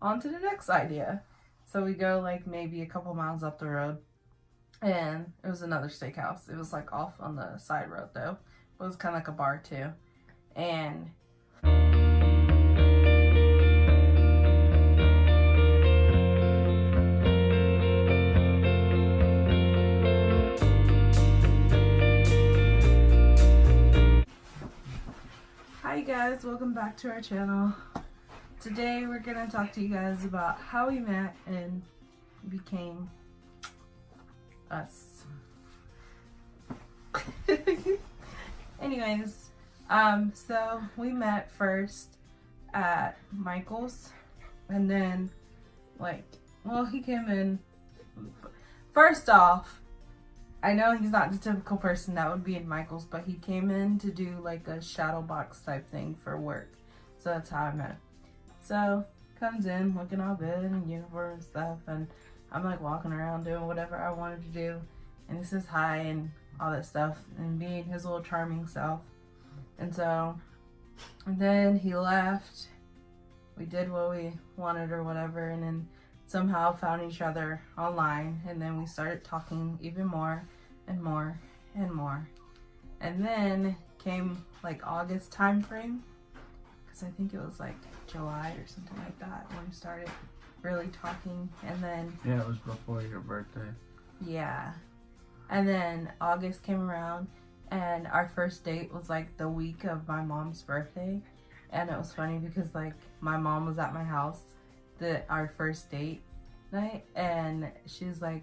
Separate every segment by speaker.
Speaker 1: on to the next idea. So we go like maybe a couple miles up the road, and it was another steakhouse. It was like off on the side road though. It was kind of like a bar too. And hi guys, welcome back to our channel. Today we're gonna talk to you guys about how we met and became us. Anyways, so we met first at Michael's, and then he came in. First off, I know he's not the typical person that would be in Michael's, but he came in to do like a shadow box type thing for work. So that's how I met him. So comes in looking all good in uniform and stuff, and I'm like walking around doing whatever I wanted to do, and he says hi and all that stuff and being his little charming self. And then he left. We did what we wanted or whatever, and then somehow found each other online, and then we started talking even more and more and more. And then came like August time frame, because I think it was like July or something like that when we started really talking. And then
Speaker 2: yeah, it was before your birthday.
Speaker 1: Yeah. And then August came around, and our first date was like the week of my mom's birthday. And it was funny because like my mom was at my house our first date night, and she's like,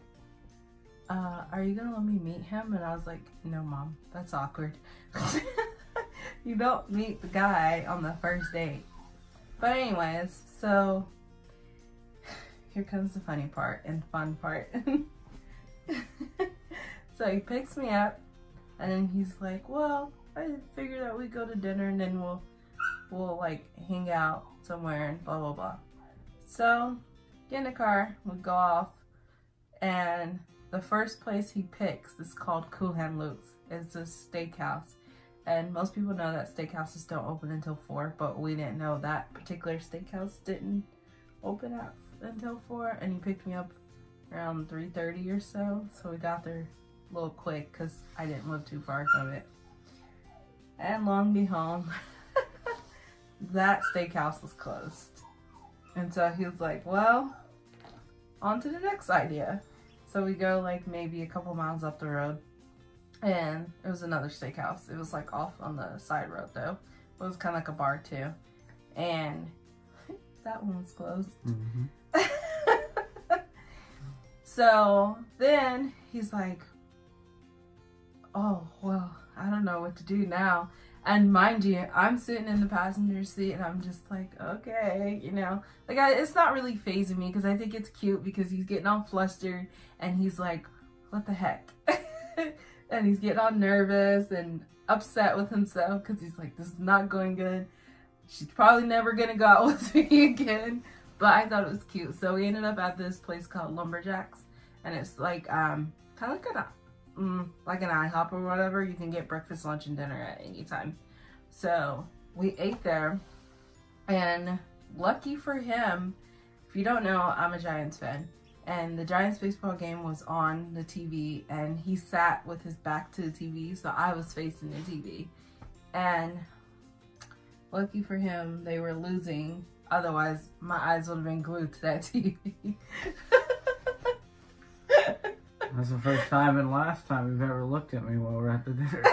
Speaker 1: are you gonna let me meet him? And I was like, no mom, that's awkward. You don't meet the guy on the first date. But anyways, so here comes the funny part and fun part. So he picks me up, and then he's like, well, I figured that we'd go to dinner, and then we'll like hang out somewhere and blah blah blah. So get in the car, we go off, and the first place he picks is called Cool Hand Luke's. It's a steakhouse, and most people know that steakhouses don't open until 4, but we didn't know that particular steakhouse didn't open until 4. And he picked me up around 3:30 or so, so we got there a little quick because I didn't live too far from it. And long behold, that steakhouse was closed. And so he was like, well, on to the next idea. So we go like maybe a couple miles up the road, and it was another steakhouse. It was like off on the side road though. It was kind of like a bar too. And that one was closed.
Speaker 2: Mm-hmm.
Speaker 1: So then he's like, oh, well, I don't know what to do now. And mind you, I'm sitting in the passenger seat, and I'm just like, okay, you know, like it's not really fazing me because I think it's cute because he's getting all flustered, and he's like, what the heck? And he's getting all nervous and upset with himself because he's like, this is not going good. She's probably never going to go out with me again. But I thought it was cute. So we ended up at this place called Lumberjacks, and it's like kind of like an IHOP or whatever. You can get breakfast, lunch, and dinner at any time. So we ate there, and lucky for him, if you don't know, I'm a Giants fan, and the Giants baseball game was on the TV, and he sat with his back to the TV, so I was facing the TV. And lucky for him, they were losing. Otherwise, my eyes would have been glued to that TV.
Speaker 2: That's the first time and last time you've ever looked at me while we're at the dinner.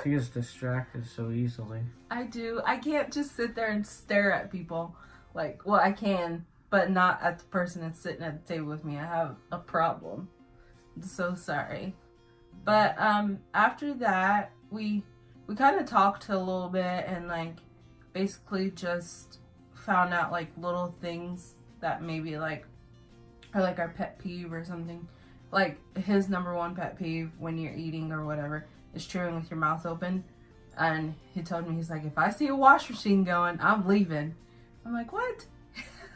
Speaker 2: She gets distracted so easily.
Speaker 1: I do. I can't just sit there and stare at people. Like, well, I can, but not at the person that's sitting at the table with me. I have a problem. I'm so sorry. But after that, we kind of talked a little bit, and like basically just found out like little things that maybe like are like our pet peeve or something. Like his number one pet peeve when you're eating or whatever is chewing with your mouth open. And he told me, he's like, if I see a wash machine going, I'm leaving. I'm like, what?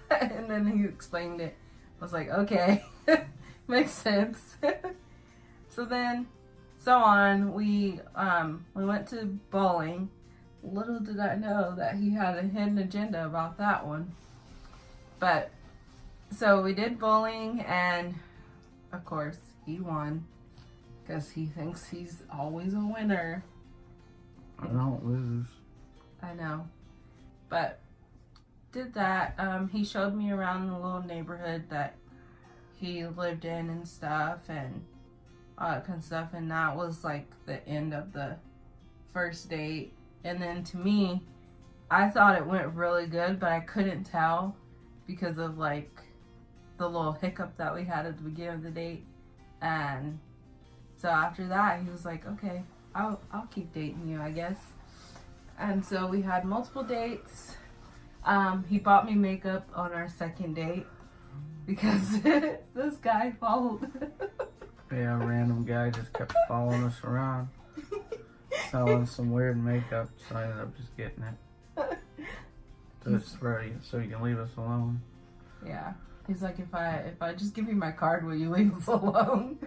Speaker 1: And then he explained it. I was like, okay, makes sense. So on, we went to bowling. Little did I know that he had a hidden agenda about that one. But so we did bowling, and of course he won because he thinks he's always a winner.
Speaker 2: I don't lose.
Speaker 1: I know, but did that. He showed me around the little neighborhood that he lived in and stuff, and all that kind of stuff. And that was like the end of the first date. And then to me, I thought it went really good, but I couldn't tell because of like the little hiccup that we had at the beginning of the date. And so after that, he was like, okay, I'll keep dating you, I guess. And so we had multiple dates. He bought me makeup on our second date because this guy followed.
Speaker 2: Yeah, a random guy just kept following us around, selling some weird makeup, so I ended up just getting it. So it's for you, so you can leave us alone.
Speaker 1: Yeah. He's like, if I just give you my card, will you leave us alone?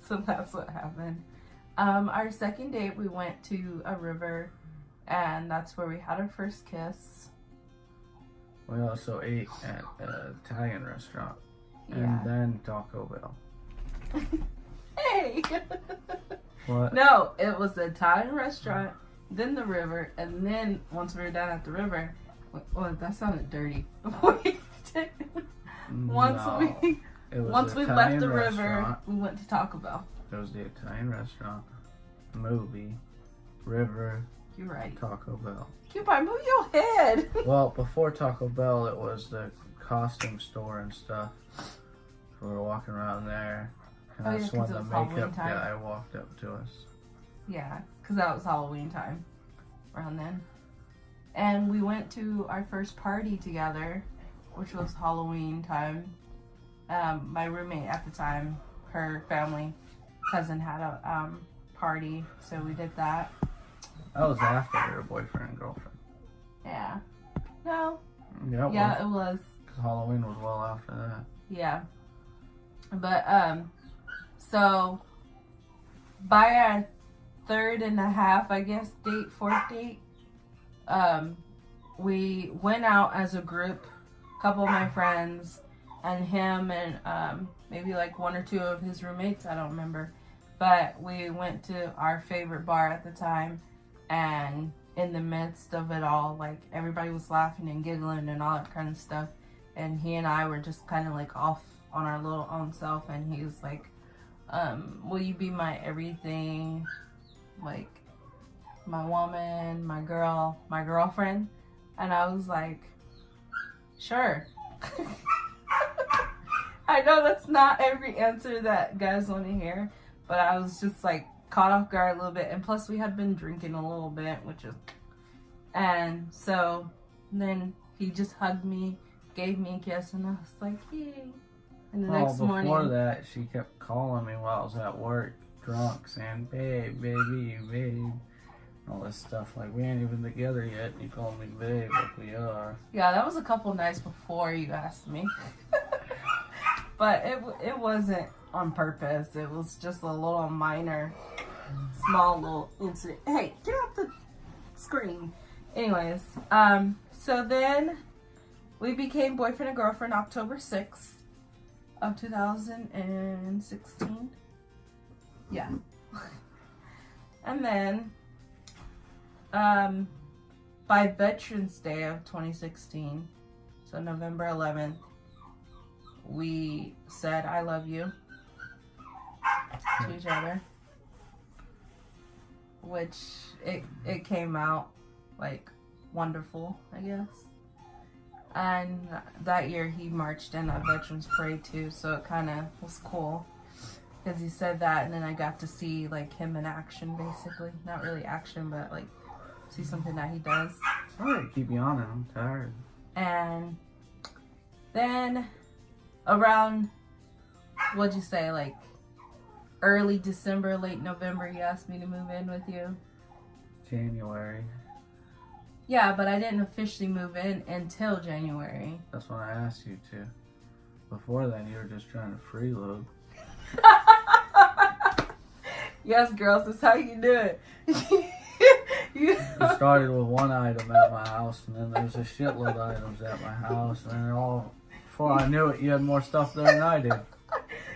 Speaker 1: So that's what happened. Our second date, we went to a river, and that's where we had our first kiss.
Speaker 2: We also ate at an Italian restaurant,
Speaker 1: Yeah.
Speaker 2: and then Taco Bell.
Speaker 1: Hey!
Speaker 2: What?
Speaker 1: No, it was the Italian restaurant, then the river, and then once we were down at the river, well, that sounded dirty. Once
Speaker 2: No, it was
Speaker 1: Once
Speaker 2: the
Speaker 1: we
Speaker 2: Italian
Speaker 1: left the river,
Speaker 2: restaurant.
Speaker 1: we went to Taco Bell.
Speaker 2: It was the Italian restaurant, movie, river,
Speaker 1: You're right.
Speaker 2: Taco Bell.
Speaker 1: Cupid, move your head.
Speaker 2: Well, before Taco Bell, it was the costume store and stuff. We were walking around there, and
Speaker 1: Oh, yeah,
Speaker 2: that's
Speaker 1: 'cause
Speaker 2: when
Speaker 1: it
Speaker 2: the
Speaker 1: was Halloween
Speaker 2: makeup
Speaker 1: time.
Speaker 2: guy walked up to us.
Speaker 1: Yeah, because that was Halloween time around then. And we went to our first party together, which was Halloween time. My roommate at the time, her family cousin had a party, so we did that.
Speaker 2: That was after we were boyfriend and girlfriend.
Speaker 1: Yeah. No.
Speaker 2: Yeah,
Speaker 1: Yeah, it was.
Speaker 2: because Halloween was well after that.
Speaker 1: Yeah. But, so, by our third and a half, I guess, fourth date, we went out as a group, a couple of my friends, and him and, maybe like one or two of his roommates, I don't remember. But we went to our favorite bar at the time, and in the midst of it all, like, everybody was laughing and giggling and all that kind of stuff. And he and I were just kind of like off on our little own self, and he was like, will you be my everything, like my woman, my girl, my girlfriend? And I was like, sure. I know that's not every answer that guys want to hear, but I was just like caught off guard a little bit, and plus we had been drinking a little bit, and so then he just hugged me, gave me a kiss, and I was like, yay. And the next morning,
Speaker 2: before that, she kept calling me while I was at work, drunk, saying, babe, baby, babe. All this stuff, like, we ain't even together yet, and you call me babe, like we are.
Speaker 1: yeah, that was a couple nights before you asked me. But it wasn't on purpose. It was just a little minor, small little incident. Hey, get off the screen. Anyways, so then we became boyfriend and girlfriend October 6th of 2016. Yeah. And then, by Veterans Day of 2016, so November 11th, we said I love you to each other, which it came out like wonderful, I guess. And that year he marched in a Veterans Parade too, so it kind of was cool because he said that, and then I got to see like him in action, basically. Not really action, but like see something that he does.
Speaker 2: Sorry to keep yawning, I'm tired.
Speaker 1: And then around, what'd you say, like early December, late November, you asked me to move in with you.
Speaker 2: January.
Speaker 1: Yeah, but I didn't officially move in until January.
Speaker 2: That's when I asked you to. Before then, you were just trying to freeload.
Speaker 1: Yes, girls, that's how you do it.
Speaker 2: It started with one item at my house, and then there was a shitload of items at my house, and then before I knew it, you had more stuff there than I did.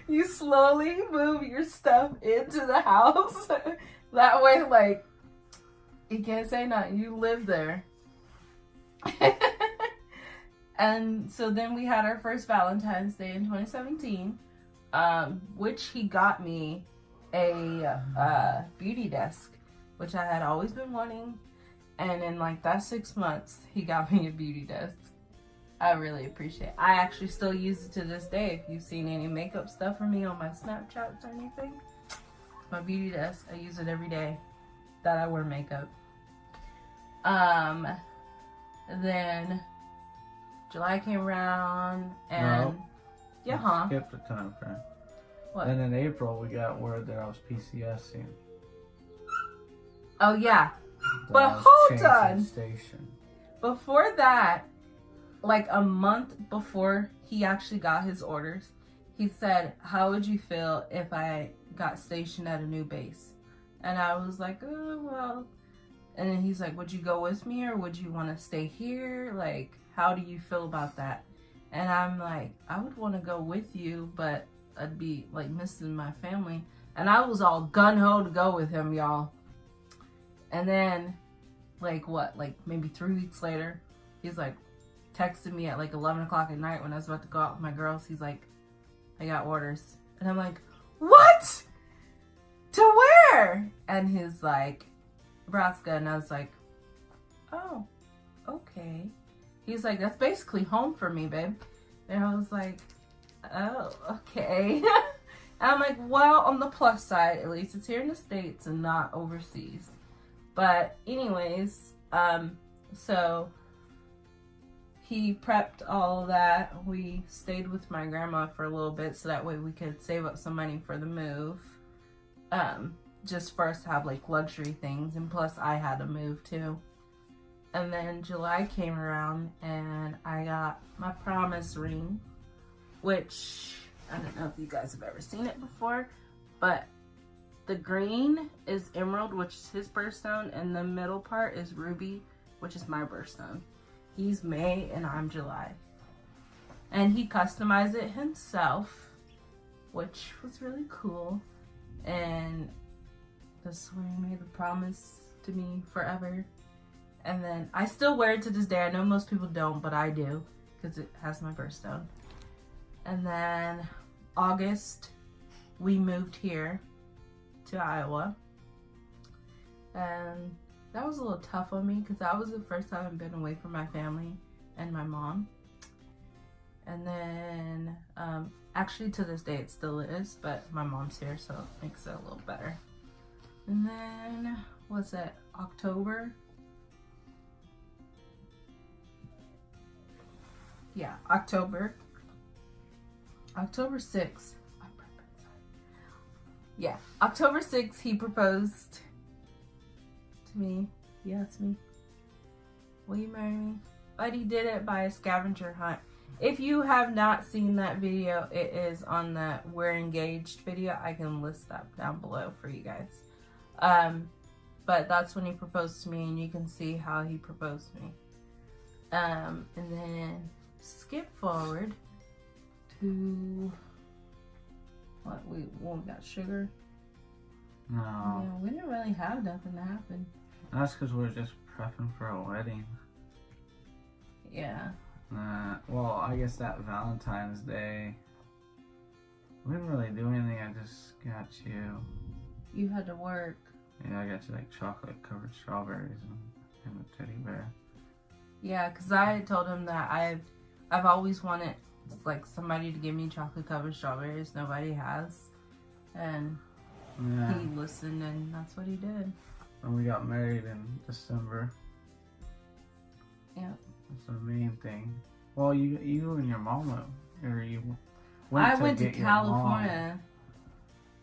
Speaker 1: You slowly move your stuff into the house. That way, like, you can't say nothing. You live there. And so then we had our first Valentine's Day in 2017, which he got me a beauty desk, which I had always been wanting. And in like that 6 months, he got me a beauty desk. I really appreciate it. I actually still use it to this day. If you've seen any makeup stuff from me on my Snapchats or anything, my beauty desk, I use it every day that I wear makeup. Then July came around and
Speaker 2: Skipped a time frame.
Speaker 1: What?
Speaker 2: Then in April we got word that I was PCSing.
Speaker 1: Oh yeah.
Speaker 2: That
Speaker 1: But
Speaker 2: I was
Speaker 1: hold
Speaker 2: changing
Speaker 1: on.
Speaker 2: Station.
Speaker 1: Before that, like a month before he actually got his orders, he said, "How would you feel if I got stationed at a new base?" And I was like, "Oh, well." And then he's like, "Would you go with me or would you want to stay here? Like, how do you feel about that?" And I'm like, "I would want to go with you, but I'd be like missing my family." And I was all gun-ho to go with him, y'all. And then, like maybe 3 weeks later, he's like texting me at like 11 o'clock at night when I was about to go out with my girls. He's like, "I got orders." And I'm like, "What? To where?" And he's like, "Nebraska." And I was like, "Oh, okay." He's like, "That's basically home for me, babe." And I was like, "Oh, okay." And I'm like, well, on the plus side, at least it's here in the States and not overseas. But anyways, so he prepped all of that. We stayed with my grandma for a little bit so that way we could save up some money for the move. Just for us to have like luxury things, and plus I had to move too. And then July came around and I got my promise ring, which I don't know if you guys have ever seen it before, but the green is emerald, which is his birthstone, and the middle part is ruby, which is my birthstone. He's May and I'm July. And he customized it himself, which was really cool. And that's when he made the promise to me forever. And then I still wear it to this day. I know most people don't, but I do because it has my birthstone. And then August, we moved here to Iowa. And that was a little tough on me because that was the first time I've been away from my family and my mom. And then, actually to this day it still is, but my mom's here, so it makes it a little better. And then, what's it, October? Yeah, October 6th. Yeah, October 6th, he proposed to me. He asked me, "Will you marry me?" But he did it by a scavenger hunt. If you have not seen that video, it is on the We're Engaged video. I can list that down below for you guys. But that's when he proposed to me, and you can see how he proposed to me. And then skip forward to what we got sugar.
Speaker 2: No.
Speaker 1: Yeah, we didn't really have nothing to happen.
Speaker 2: That's because we're just prepping for a wedding.
Speaker 1: Yeah.
Speaker 2: Well, I guess that Valentine's Day, we didn't really do anything. I just got you.
Speaker 1: You had to work.
Speaker 2: Yeah, I got you like chocolate covered strawberries and a teddy bear.
Speaker 1: Yeah, because I told him that I've always wanted like somebody to give me chocolate covered strawberries. Nobody has. And
Speaker 2: Yeah.
Speaker 1: he listened, and that's what he did.
Speaker 2: And we got married in December.
Speaker 1: Yeah.
Speaker 2: That's the main thing. Well, you and your mom
Speaker 1: went to
Speaker 2: get your mom
Speaker 1: California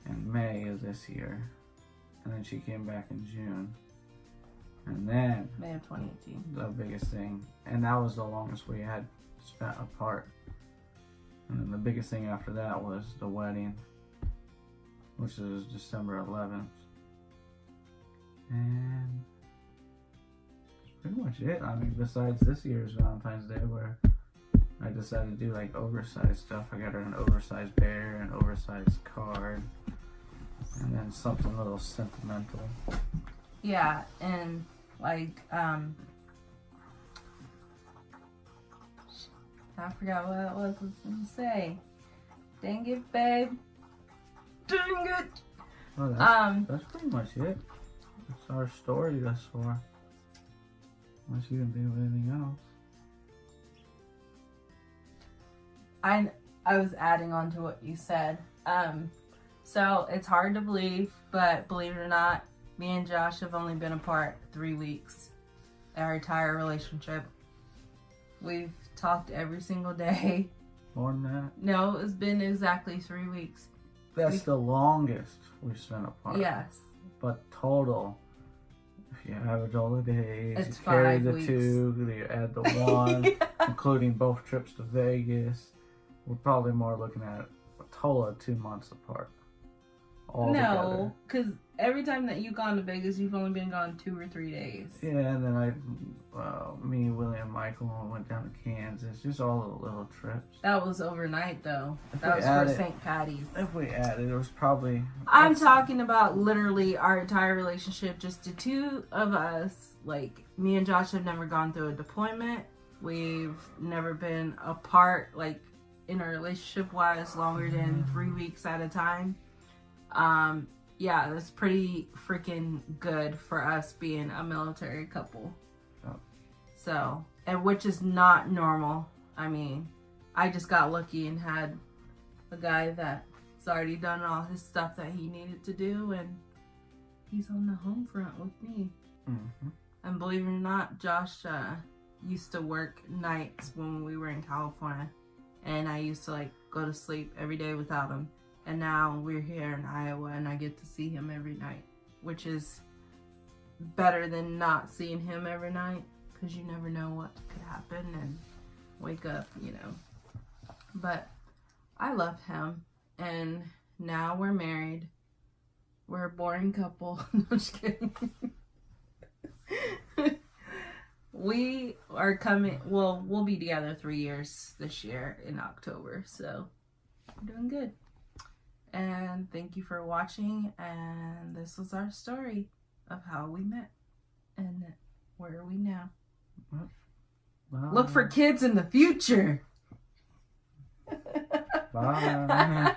Speaker 2: in May of this year, and then she came back in June, and then
Speaker 1: May of 2018.
Speaker 2: the biggest thing, and that was the longest we had spent apart. And then the biggest thing after that was the wedding, which is December 11th. And pretty much it. I mean, besides this year's Valentine's Day, where I decided to do like oversized stuff. I got her an oversized bear, an oversized card, and then something a little sentimental.
Speaker 1: Yeah, and like, I forgot what it was going to say. Dang it, babe. Dang it.
Speaker 2: Well, that's pretty much it. That's our story thus far. Unless you can think of anything else.
Speaker 1: I was adding on to what you said. So it's hard to believe, but believe it or not, me and Josh have only been apart 3 weeks. Our entire relationship. We've talked every single day.
Speaker 2: More than that?
Speaker 1: No, it's been exactly 3 weeks.
Speaker 2: That's the longest we've spent apart.
Speaker 1: Yes.
Speaker 2: But total, if you average all the days,
Speaker 1: It's
Speaker 2: you carry
Speaker 1: 5
Speaker 2: the
Speaker 1: weeks.
Speaker 2: 2, you add the 1,
Speaker 1: Yeah.
Speaker 2: including both trips to Vegas, we're probably more looking at a total of 2 months apart. All together.
Speaker 1: No, because every time that you've gone to Vegas, you've only been gone 2 or 3 days.
Speaker 2: Yeah, and then me, Willie, and Michael went down to Kansas. Just all the little trips.
Speaker 1: That was overnight, though.
Speaker 2: If
Speaker 1: That
Speaker 2: we
Speaker 1: was
Speaker 2: add
Speaker 1: for
Speaker 2: it-
Speaker 1: St. Patty's.
Speaker 2: If we added, it was probably...
Speaker 1: I'm talking about literally our entire relationship, just the two of us. Like, me and Josh have never gone through a deployment. We've never been apart, like, in a relationship-wise, longer than 3 weeks at a time. Yeah, that's pretty freaking good for us being a military couple.
Speaker 2: Oh.
Speaker 1: So, and which is not normal. I mean, I just got lucky and had a guy that's already done all his stuff that he needed to do, and he's on the home front with me.
Speaker 2: Mm-hmm.
Speaker 1: And believe it or not, Josh used to work nights when we were in California, and I used to like go to sleep every day without him. And now we're here in Iowa, and I get to see him every night, which is better than not seeing him every night, because you never know what could happen and wake up, you know. But I love him, and now we're married. We're a boring couple. No, I'm just kidding. We are coming, well, we'll be together 3 years this year in October, so we're doing good. And thank you for watching, and this was our story of how we met and where are we now.
Speaker 2: Bye.
Speaker 1: Look for kids in the future.
Speaker 2: Bye.